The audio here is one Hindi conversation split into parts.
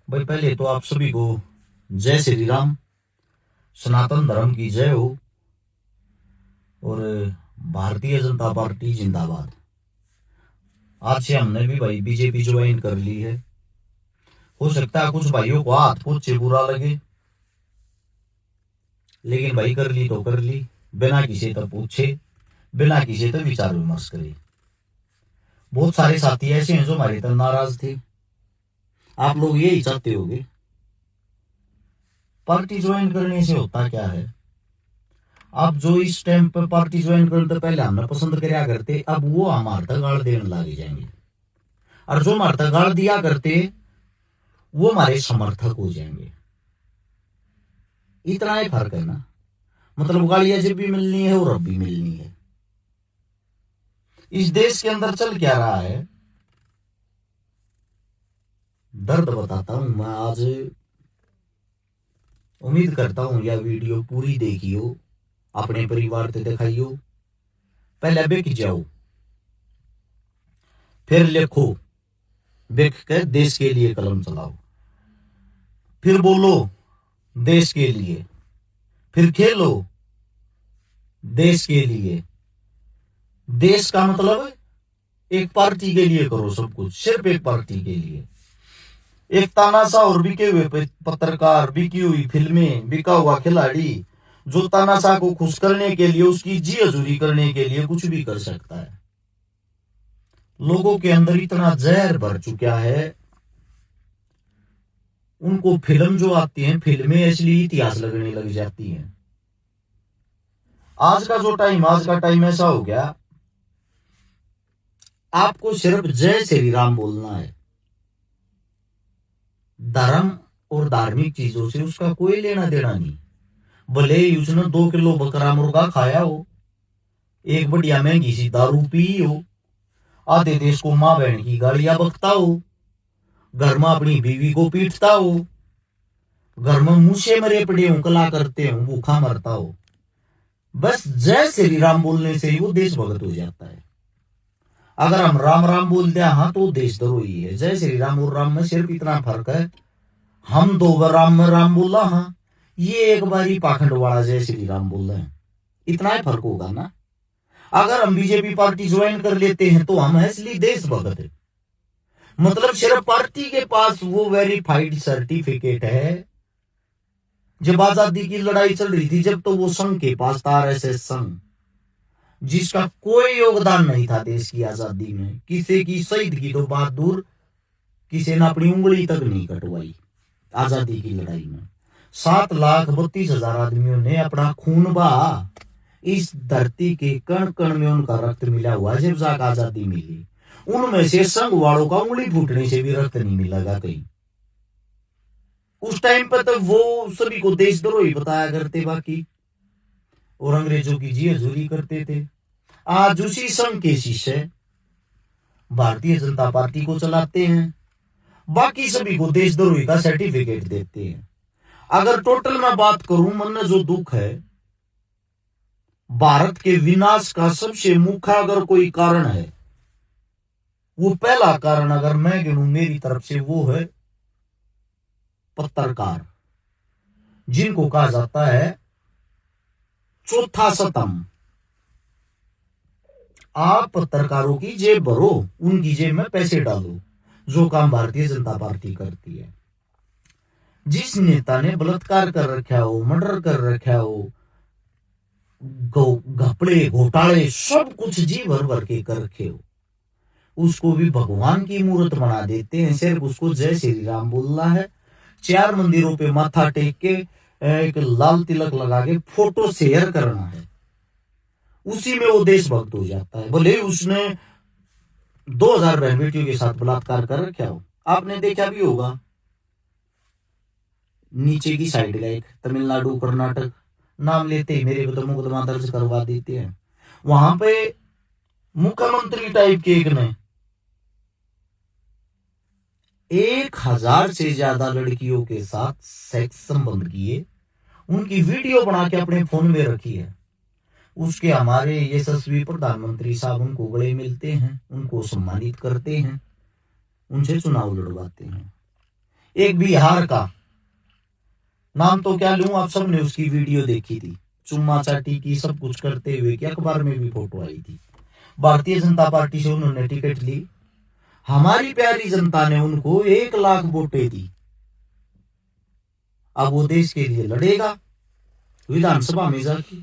भाई पहले तो आप सभी को जय श्री राम। सनातन धर्म की जय हो और भारतीय जनता पार्टी जिंदाबाद। आज से हमने भी भाई बीजेपी ज्वाइन कर ली है। हो सकता है कुछ भाइयों को हाथ पोछे बुरा लगे, लेकिन भाई कर ली तो कर ली, बिना किसी तो पूछे, बिना किसी तो विचार विमर्श करे। बहुत सारे साथी ऐसे हैं जो हमारे तरह नाराज थे। आप लोग यही चाहते होगे। पार्टी ज्वाइन करने से होता क्या है, आप जो इस टाइम पर पार्टी ज्वाइन करने तो पहले हमने पसंद करया करते, अब वो हमारे तक गाड़ देने लगे जाएंगे, और जो हमारे तक गाड़ दिया करते वो हमारे समर्थक हो जाएंगे। इतना ही फर्क है ना। मतलब गालियां जब भी मिलनी है और अब भी मिलनी है। इस देश के अंदर चल क्या रहा है, दर्द बताता हूं मैं आज। उम्मीद करता हूं यह वीडियो पूरी देखियो, अपने परिवार से दिखाइयो। पहले बिक जाओ, फिर लिखो, बिक कर देश के लिए कलम चलाओ, फिर बोलो देश के लिए, फिर खेलो देश के लिए। देश का मतलब एक पार्टी के लिए करो सब कुछ, सिर्फ एक पार्टी के लिए। एक तानाशाह और बिके हुए पत्रकार, बिकी हुई फिल्में, बिका हुआ खिलाड़ी जो तानाशाह को खुश करने के लिए, उसकी जी हजूरी करने के लिए कुछ भी कर सकता है। लोगों के अंदर इतना जहर भर चुका है, उनको फिल्म जो आती है, फिल्में इसलिए इतिहास लगने लग जाती हैं। आज का टाइम ऐसा हो गया, आपको सिर्फ जय श्री राम बोलना है। धर्म और धार्मिक चीजों से उसका कोई लेना देना नहीं। भले ही उसने 2 किलो बकरा मुर्गा खाया हो, एक बढ़िया महंगी सी दारू पी हो, आधे देश को मां बहन की गालियां बकता हो, घर में अपनी बीवी को पीटता हो, घर में मूसे मरे पड़े हो, कला करते हो, भूखा मरता हो, बस जय श्री राम बोलने से ही वो देशभक्त हो जाता है। अगर हम राम राम बोलते हैं हाँ, तो देशद्रोही है। जय श्री राम और राम में सिर्फ इतना फर्क है, हम 2 बार राम में राम बोला, हाँ, ये एक बार ही पाखंड वाला जय श्री राम बोल रहे हैं। इतना ही फर्क होगा ना। अगर हम बीजेपी पार्टी ज्वाइन कर लेते हैं तो हम असली देशभक्त है। मतलब सिर्फ पार्टी के पास वो वेरीफाइड सर्टिफिकेट है। जब आजादी की लड़ाई चल रही थी, जब तो वो संघ के पास था, आरएसएस संघ, जिसका कोई योगदान नहीं था देश की आजादी में। किसी की शहीद की तो बात दूर, किसी ने अपनी उंगली तक नहीं कटवाई आजादी की लड़ाई में। 7,32,000 आदमियों ने अपना खून बहा। इस धरती के कण कण में उनका रक्त मिला हुआ। जब जाकर आजादी मिली, उनमें से संघ वालों का उंगली फूटने से भी रक्त नहीं मिलेगा कहीं। उस टाइम पर तो वो सभी को देशद्रोही बताया करते बाकी, और अंग्रेजों की जी हजूरी करते थे। आज उसी संघ के शिष्य भारतीय जनता पार्टी को चलाते हैं, बाकी सभी को देशद्रोही का सर्टिफिकेट देते हैं। अगर टोटल में बात करूं, मन में जो दुख है, भारत के विनाश का सबसे मुख्य अगर कोई कारण है, वो पहला कारण अगर मैं गिनूं मेरी तरफ से, वो है पत्रकार, जिनको कहा जाता है चौथा स्तंभ। आप पत्रकारों की जेब भरो, उनकी जेब में पैसे डालो, जो काम भारतीय जनता पार्टी करती है। जिस नेता ने बलात्कार कर रखा हो, मर्डर कर रखा हो, घपड़े घोटाले सब कुछ जी भर भर के कर रखे हो, उसको भी भगवान की मूर्त बना देते हैं। सिर्फ उसको जय श्री राम बोलना है, 4 मंदिरों पे माथा टेक के एक लाल तिलक लगा के फोटो शेयर करना है, उसी में वो देशभक्त हो जाता है। भले उसने 2000 बहन बेटियों के साथ बलात्कार कर रखा हो। आपने देखा भी होगा, नीचे की साइड का एक तमिलनाडु कर्नाटक नाम लेते ही मेरे तो मुकदमा दर्ज करवा देते हैं। वहां पे मुख्यमंत्री टाइप के एक ने 1000 से ज्यादा लड़कियों के साथ सेक्स संबंध किए, उनकी वीडियो बना के अपने फोन में रखी है। उसके हमारे यशस्वी प्रधानमंत्री साहब उनको गले मिलते हैं, उनको सम्मानित करते हैं, उनसे चुनाव लड़वाते हैं। एक बिहार का, नाम तो क्या लूं, आप सबने उसकी वीडियो देखी थी, चुम्मा चाटी की सब कुछ करते हुए कि अखबार में भी फोटो आई थी। भारतीय जनता पार्टी से उन्होंने टिकट ली, हमारी प्यारी जनता ने उनको 1 लाख वोटें दी। अब वो देश के लिए लड़ेगा विधानसभा में जाके,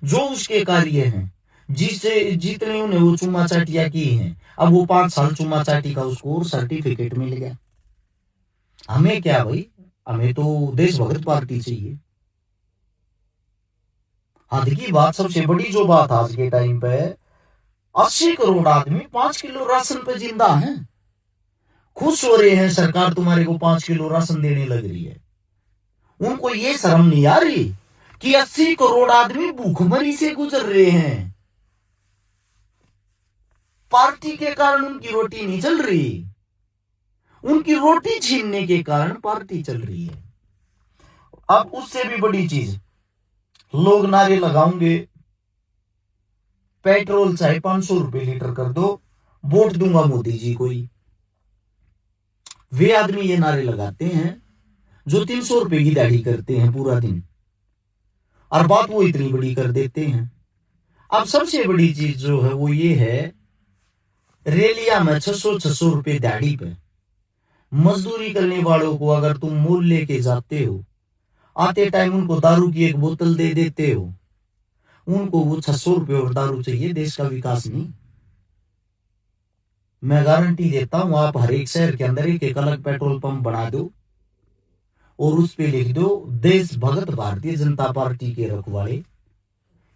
जो उसके कार्य हैं, जिससे जितने उन्हें वो चुम्मा चाटियां की हैं, अब वो 5 साल चुम्मा चाटी का उसको सर्टिफिकेट मिल गया। हमें क्या भाई, हमें तो देशभक्त पार्टी चाहिए। हद की बात, सबसे बड़ी जो बात आज के टाइम पे, 80 करोड़ आदमी 5 किलो राशन पे जिंदा हैं, खुश हो रहे हैं सरकार तुम्हारे को 5 किलो राशन देने लग रही है। उनको ये शर्म नहीं आ रही कि 80 करोड़ आदमी भूखमरी से गुजर रहे हैं, पार्टी के कारण उनकी रोटी नहीं चल रही, उनकी रोटी छीनने के कारण पार्टी चल रही है। अब उससे भी बड़ी चीज, लोग नारे लगाओगे पेट्रोल चाहे 500 रुपए लीटर कर दो, वोट दूंगा मोदी जी को ही। वे आदमी ये नारे लगाते हैं जो 300 रुपए की दाढ़ी करते हैं पूरा दिन, और बात वो इतनी बड़ी कर देते हैं। अब सबसे बड़ी चीज जो है वो ये है, रेलिया में 600 रुपए दाढ़ी पे मजदूरी करने वालों को अगर तुम मोल लेके जाते हो, आते टाइम उनको दारू की एक बोतल दे देते हो, उनको वो 600 रुपए और दारू चाहिए, देश का विकास नहीं। मैं गारंटी देता हूं, आप हर एक शहर के अंदर एक अलग पेट्रोल पंप बना दो और उस पे लिख दो देश भगत भारतीय जनता पार्टी के रखवाले,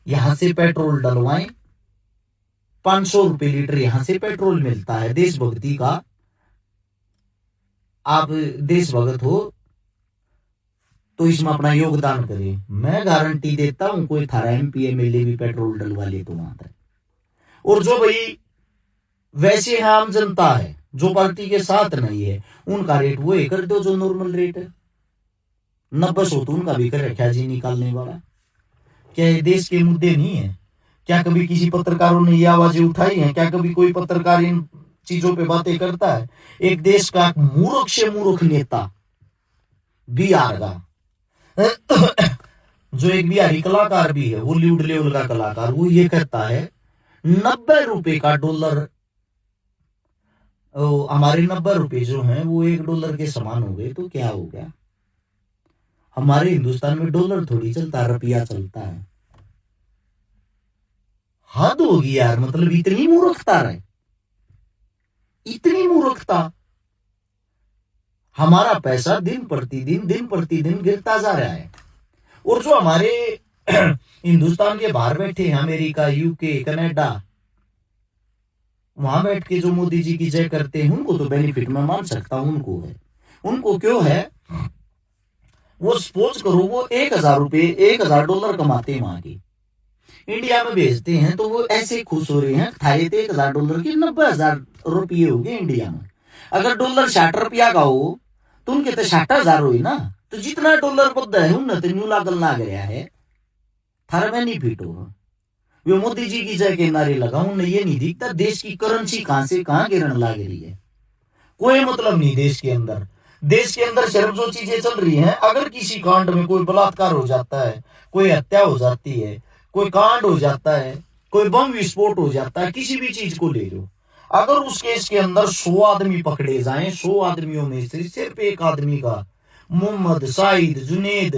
यहां से पेट्रोल डलवाएं, 500 रुपए लीटर यहां से पेट्रोल मिलता है देशभक्ति का, आप देशभगत हो तो इसमें अपना योगदान करें। मैं गारंटी देता हूं कोई थारा MP MLA भी पेट्रोल डलवा ले तो वहां तक। और जो भाई वैसे आम जनता है जो पार्टी के साथ नहीं है, उनका रेट वो कर दो जो नॉर्मल रेट है, 90 तो उनका भी कर रखा जी निकालने वाला। क्या ये देश के मुद्दे नहीं है? क्या कभी किसी पत्रकारों ने ये आवाजें उठाई हैं? क्या कभी कोई पत्रकार इन चीजों पे बातें करता है? एक देश का मूर्ख से मूर्ख नेता बिहार का जो एक बिहारी कलाकार भी है, वो ल्यूड लेवल का कलाकार, वो ये कहता है 90 रुपए का डॉलर, हमारे 90 रुपए जो हैं वो $1 के समान हो गए तो क्या हो गया? हमारे हिंदुस्तान में डॉलर थोड़ी चलता, रुपया चलता है। हद होगी यार, मतलब इतनी मूर्खता रहे, इतनी मूर्खता। हमारा पैसा दिन प्रतिदिन गिरता जा रहा है, और जो हमारे हिंदुस्तान के बाहर बैठे हैं, अमेरिका, UK, कनाडा, वहां बैठ के जो मोदी जी की जय करते हैं, उनको तो बेनिफिट मैं मान सकता हूं, उनको है। उनको क्यों है? वो सपोज करो वो $1,000 कमाते हैं वहां की, इंडिया में भेजते हैं तो वो ऐसे खुश हो रहे हैं, थारे थे $1,000 के 90,000 रुपये हो गए इंडिया में। अगर डॉलर 60 रुपया का हो तो उनके तो 60,000 हुई ना, तो जितना डॉलर बद्दा है उन तो न्यू लागल ना गया है, थारा बेनिफिट हो। वे मोदी जी की जय के नारे लगा, उन्हें ये नहीं दिखता देश की करेंसी कहां से कहां गिरने लग रही है। कोई मतलब नहीं देश के अंदर, देश के अंदर सिर्फ जो चीजें चल रही हैं, अगर किसी कांड में कोई बलात्कार हो जाता है, कोई हत्या हो जाती है, कोई कांड हो जाता है, कोई बम विस्फोट हो जाता है, किसी भी चीज को ले लो, अगर उस केस के अंदर 100 आदमी पकड़े जाएं, 100 आदमियों में से सिर्फ एक आदमी का मोहम्मद, शाहिद, जुनेद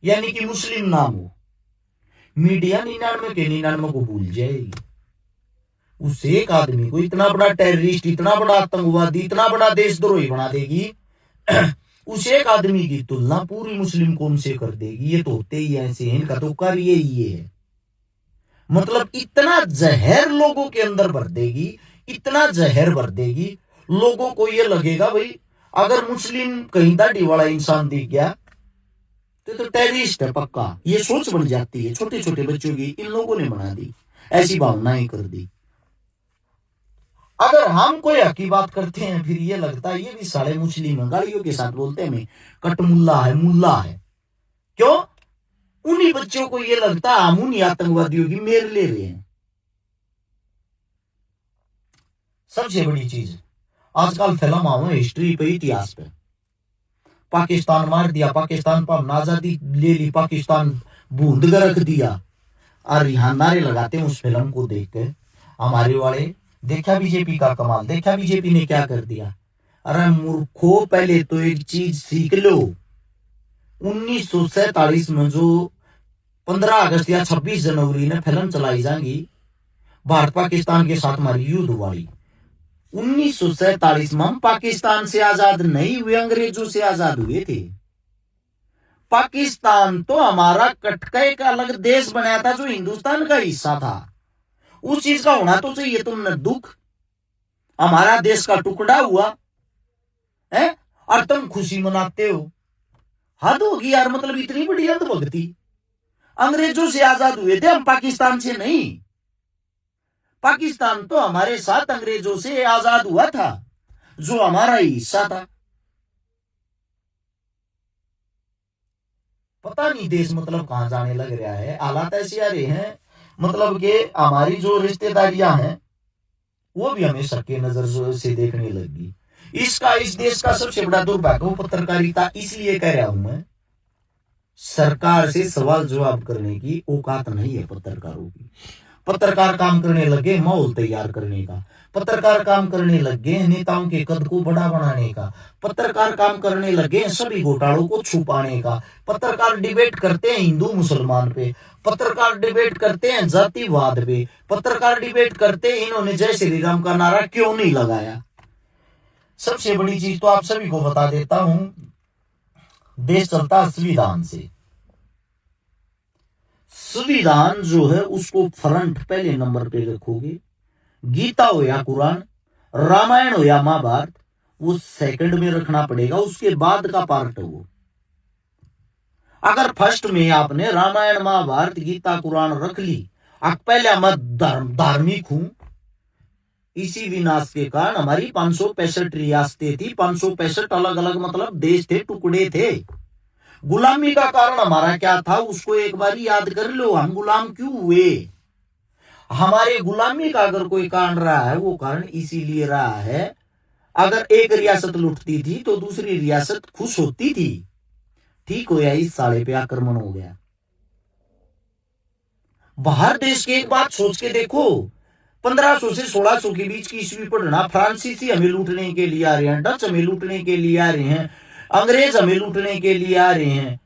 यानी कि मुस्लिम नाम हो, मीडिया 99 के 99 को भूल जाएगी। उस एक आदमी को इतना बड़ा टेररिस्ट, इतना बड़ा आतंकवादी, इतना बड़ा देशद्रोही बना देगी उस एक आदमी की तुलना पूरी मुस्लिम कौम से कर देगी। ये तो होते ही ऐसे हैं, इनका तो कार्य ये है। मतलब इतना जहर लोगों के अंदर भर देगी, इतना जहर भर देगी, लोगों को ये लगेगा भाई अगर मुस्लिम कहीं दाढ़ी वाला इंसान दिख गया तो टेररिस्ट है पक्का। ये सोच बन जाती है छोटे छोटे बच्चों की, इन लोगों ने बना दी, ऐसी भावनाएं कर दी। अगर हम कोई हक की बात करते हैं फिर ये लगता है ये भी साले मुस्लिम है, गालियों के साथ बोलते हैं हमें कटमुल्ला है, मुल्ला है। क्यों? उन्हीं बच्चों को ये लगता है हम उन्हीं आतंकवादियों की मेर ले रहे हैं। सबसे बड़ी चीज आजकल फिल्म आओ हिस्ट्री पे, इतिहास पे, पाकिस्तान मार दिया, पाकिस्तान पर हमने आजादी ले ली, पाकिस्तान बूंद कर रख दिया, और यहाँ नारे लगाते हैं उस फिल्म को देख के हमारे वाले। देखा बीजेपी का कमाल, देखा बीजेपी ने क्या कर दिया। अरे मूर्खों, पहले तो एक चीज सीख लो, 1947 में जो 15 अगस्त या 26 जनवरी ने फिल्म चलाई जाएंगी भारत पाकिस्तान के साथ हमारी युद्ध वाली, 1947 में हम पाकिस्तान से आजाद नहीं हुए, अंग्रेजों से आजाद हुए थे। पाकिस्तान तो हमारा कटके का अलग देश बनाया था जो हिंदुस्तान का हिस्सा था, उस चीज का होना तो चाहिए। तुमने दुख, हमारा देश का टुकड़ा हुआ है और तुम खुशी मनाते हो, हद होगी यार। मतलब इतनी बड़ी अंधभक्ति। अंग्रेजों से आजाद हुए थे हम, पाकिस्तान से नहीं। पाकिस्तान तो हमारे साथ अंग्रेजों से आजाद हुआ था जो हमारा ही हिस्सा था। पता नहीं देश मतलब कहां जाने लग रहा है, हालात ऐसे आ रहे हैं मतलब कि हमारी जो रिश्तेदारियां हैं वो भी हमें शक की नजर से देखने लगी। इस देश का सबसे बड़ा दुर्भाग्य पत्रकारिता। इसलिए कह रहा हूं मैं, सरकार से सवाल जवाब करने की औकात नहीं है पत्रकारों की। पत्रकार काम करने लगे माहौल तैयार करने का, पत्रकार काम करने लगे नेताओं के कद को बड़ा बनाने का, पत्रकार काम करने लगे सभी घोटालों को छुपाने का, पत्रकार डिबेट करते हैं हिंदू मुसलमान पे, पत्रकार डिबेट करते हैं जातिवाद पे, पत्रकार डिबेट करते हैं इन्होंने जय श्री राम का नारा क्यों नहीं लगाया। सबसे बड़ी चीज तो आप सभी को बता देता हूं, देश चलता संविधान से। संविधान जो है उसको फ्रंट पहले नंबर पे रखोगे, गीता हो या कुरान, रामायण हो या महाभारत, वो सेकंड में रखना पड़ेगा, उसके बाद का पार्ट है वो। अगर फर्स्ट में आपने रामायण महाभारत गीता कुरान रख ली, अब पहले मैं धार्मिक हूं, इसी विनाश के कारण हमारी 565 रियासतें थी, 565 अलग अलग मतलब देश थे, टुकड़े थे। गुलामी का कारण हमारा क्या था उसको एक बार याद कर लो, हम गुलाम क्यों हुए। हमारे गुलामी का अगर कोई कारण रहा है वो कारण इसीलिए रहा है, अगर एक रियासत लुटती थी तो दूसरी रियासत खुश होती थी। ठीक हो या इस साले पे आक्रमण हो गया। बाहर देश की एक बात सोच के देखो, 1500 से 1600 के बीच की ईस्वी पढ़ना, फ्रांसीसी हमें लूटने के लिए आ रहे हैं, डच हमें लूटने के लिए आ रहे हैं, अंग्रेज हमें लूटने के लिए आ रहे हैं,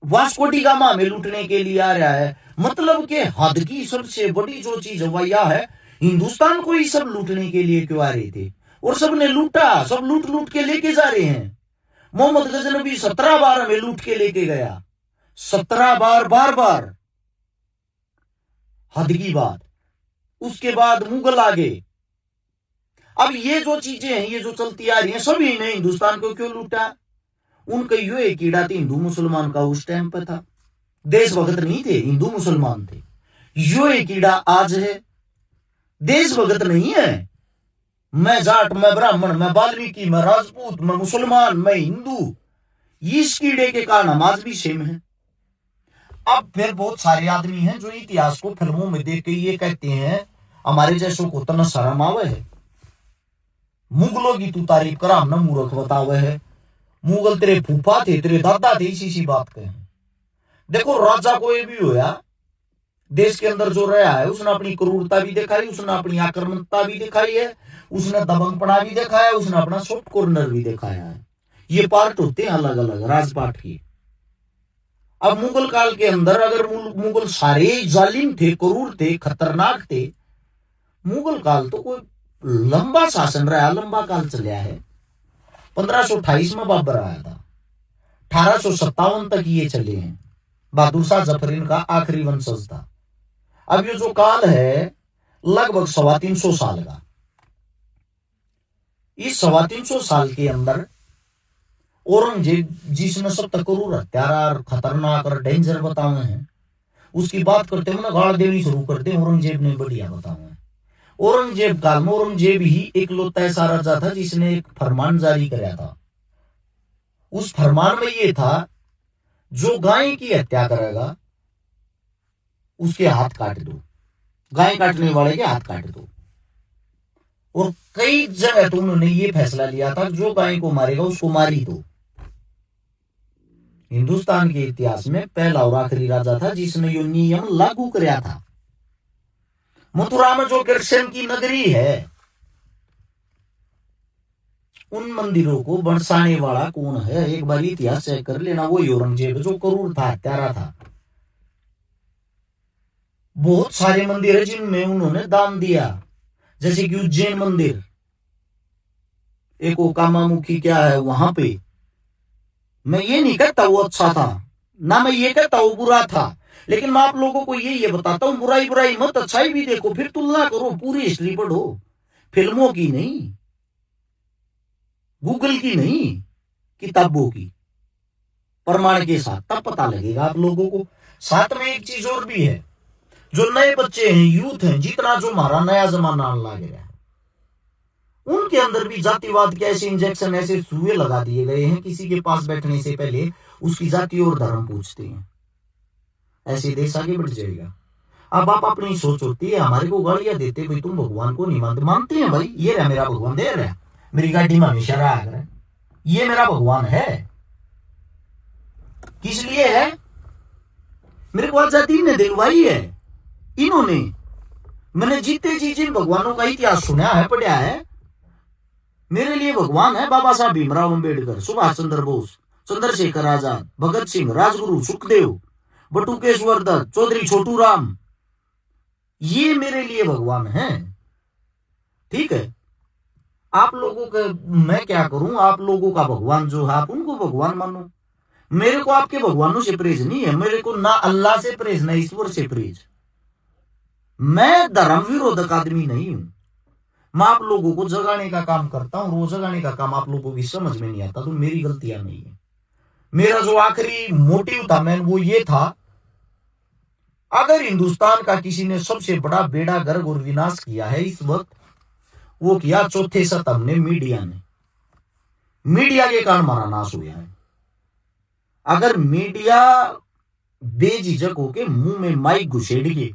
वास्को डी गामा हमें लूटने के लिए आ रहा है। मतलब के हद की सबसे बड़ी जो चीज वह है, हिंदुस्तान को ही सब लूटने के लिए क्यों आ रहे थे, और सबने लूटा, सब लूट लूट के लेके जा रहे हैं। मोहम्मद गजनबी 17 बार हमें लूट के लेके गया, 17 बार, बार बार, हद की बात। उसके बाद मुगल आ गए। अब ये जो चीजें हैं, ये जो चलती आ रही हैं, सभी ने हिंदुस्तान को क्यों लूटा। उनका यो एक कीड़ा थी हिंदू मुसलमान का, उस टाइम पर था। देशभक्त नहीं थे, हिंदू मुसलमान थे। यो एक कीड़ा आज है, देशभक्त नहीं है। मैं जाट, मैं ब्राह्मण, मैं वाल्मीकि, मैं राजपूत, मैं मुसलमान, मैं हिंदू, इस कीड़े के कारण हम आज भी सेम है। अब फिर बहुत सारे आदमी हैं जो इतिहास को फिल्मों में देख के ये कहते हैं हमारे जैसों को तना शर्म आवे है, मुगलों की तू तारीफ करा, हमने मूर्ख बतावे है, मुगल तेरे फूफा थे, तेरे दादा थे, इसी बात कहे। देखो राजा कोई भी होया देश के अंदर जो रहा है, उसने अपनी क्रूरता भी दिखाई, उसने अपनी आक्रामकता भी दिखाई है, उसने दबंगपना भी दिखाया, उसने अपना सॉफ्ट कॉर्नर भी दिखाया है। ये पार्ट होते हैं अलग अलग राजपाट के। अब मुगल काल के अंदर अगर मुगल सारे जालिम थे, क्रूर थे, खतरनाक थे, मुगल काल तो कोई लंबा शासन रहा, लंबा काल चला है। 1528 में बाबर आया था, 1857 तक ये चले हैं। बहादुर शाह जफर इनका आखिरी वंशज था। अब ये जो काल है लगभग 325 साल का। इस 325 साल के अंदर औरंगजेब, जिसने सब तक क्रूर, हत्यारा, खतरनाक और डेंजर बताए हैं, उसकी बात करते हैं ना, गाड़ देनी शुरू करते हैं। औरंगजेब ने बढ़िया बताया। औरंगजेब काल में औरंगजेब ही एक लौता ऐसा राजा था जिसने एक फरमान जारी कराया था। उस फरमान में यह था, जो गाय की हत्या करेगा उसके हाथ काट दो, गाय काटने वाले के हाथ काट दो। और कई जगह तो उन्होंने ये फैसला लिया था, जो गाय को मारेगा उसको मारी दो। हिंदुस्तान के इतिहास में पहला और आखिरी राजा था जिसने यो नियम लागू कराया था। मथुरा में जो कृष्ण की नगरी है, उन मंदिरों को बरसाने वाला कौन है? एक बार इतिहास चेक कर लेना। वो औरंगजेब जो क्रूर था, हत्यारा था। बहुत सारे मंदिर है जिनमें उन्होंने दान दिया, जैसे कि उज्जैन मंदिर, एक कामामुखी क्या है वहां पे। मैं ये नहीं कहता वो अच्छा था, ना मैं ये कहता वो बुरा था, लेकिन मैं आप लोगों को ये बताता हूं, बुराई बुराई मत, अच्छाई भी देखो, फिर तुलना करो, पूरी हिस्ट्री पढ़ो, फिल्मों की नहीं, गूगल की नहीं, किताबों की, प्रमाण के साथ, तब पता लगेगा आप लोगों को। साथ में एक चीज और भी है, जो नए बच्चे हैं, यूथ हैं, जितना जो हमारा नया जमाना आने लग गया है, उनके अंदर भी जातिवाद के ऐसे इंजेक्शन, ऐसे सुए लगा दिए गए हैं, किसी के पास बैठने से पहले उसकी जाति और धर्म पूछते हैं। ऐसे देश आगे बढ़ जाएगा। अब आप अपनी सोच होती है, हमारे को गालियां देते भाई तुम भगवान को नहीं मानते। मानते हैं भाई, ये रहा मेरा भगवान, दे रहा मेरी गाड़ी में हमेशा रहा है, ये मेरा भगवान है। किस लिए है? मेरे को आजादी ने दिलवाई है इन्होंने। मैंने जीते जी जिन भगवानों का इतिहास सुना है, पढ़ा है। मेरे लिए भगवान है बाबा साहब भीमराव अंबेडकर, सुभाष चंद्र बोस, चंद्रशेखर आजाद, भगत सिंह, राजगुरु, सुखदेव, बटुकेश्वर दत्त, चौधरी छोटू राम, ये मेरे लिए भगवान है। ठीक है, आप लोगों के मैं क्या करूं, आप लोगों का भगवान जो है आप उनको भगवान मानो। मेरे को आपके भगवानों से प्रेज नहीं है, मेरे को ना अल्लाह से प्रेज ना ईश्वर से प्रेज। मैं धर्म विरोधक आदमी नहीं हूं। मैं आप लोगों को जगाने का काम करता हूं, वो जगाने का काम आप लोगों की समझ में नहीं आता तो मेरी गलतियां नहीं है। मेरा जो आखिरी मोटिव था मैन, वो ये था, अगर हिंदुस्तान का किसी ने सबसे बड़ा बेड़ा गर्क और विनाश किया है इस वक्त, वो किया चौथे शतम ने, मीडिया ने। मीडिया के कारण हमारा नाश हुआ है। अगर मीडिया बेझिझक होके मुंह में माइक घुसेड़ के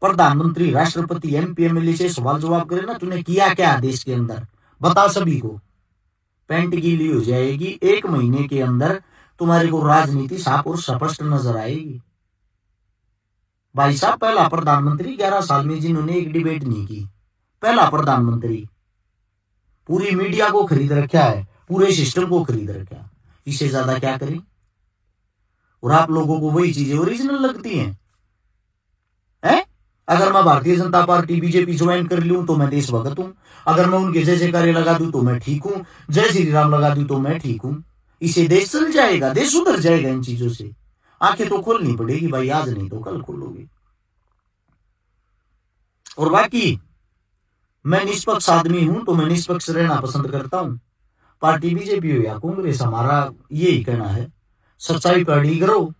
प्रधानमंत्री, राष्ट्रपति, एमपी, एमएलए से सवाल जवाब करे ना, तूने किया क्या देश के अंदर, बता सभी को, पैंट गीली हो जाएगी। 1 महीने के अंदर तुम्हारे को राजनीति साफ और स्पष्ट नजर आएगी। भाई साहब, पहला प्रधानमंत्री 11 साल में जिन्होंने एक डिबेट नहीं की, पहला प्रधानमंत्री, पूरी मीडिया को खरीद रखा है, पूरे सिस्टम को खरीद रखा, इससे ज्यादा क्या करें? और आप लोगों को वही चीजें ओरिजिनल लगती हैं? अगर मैं Bharatiya Janata party, BJP join कर लूं तो मैं देशभक्त हूं, अगर मैं उनके जय जयकारे लगा दूं तो मैं ठीक हूं, जय श्री राम लगा दूं तो मैं ठीक हूं। इसे देश चल जाएगा, देश सुधर जाएगा इन चीजों से। आंखें तो खोलनी पड़ेगी भाई, आज नहीं तो कल खोलोगे। और बाकी मैं निष्पक्ष आदमी हूं तो मैं निष्पक्ष रहना पसंद करता हूं। पार्टी बीजेपी हो या कांग्रेस, हमारा यही कहना है, सच्चाई पर अड़ी करो।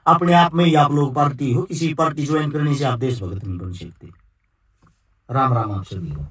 अपने आप में ही आप लोग पार्टी हो, किसी पार्टी ज्वाइन करने से आप देशभक्त नहीं बन सकते। राम राम आप सभी को।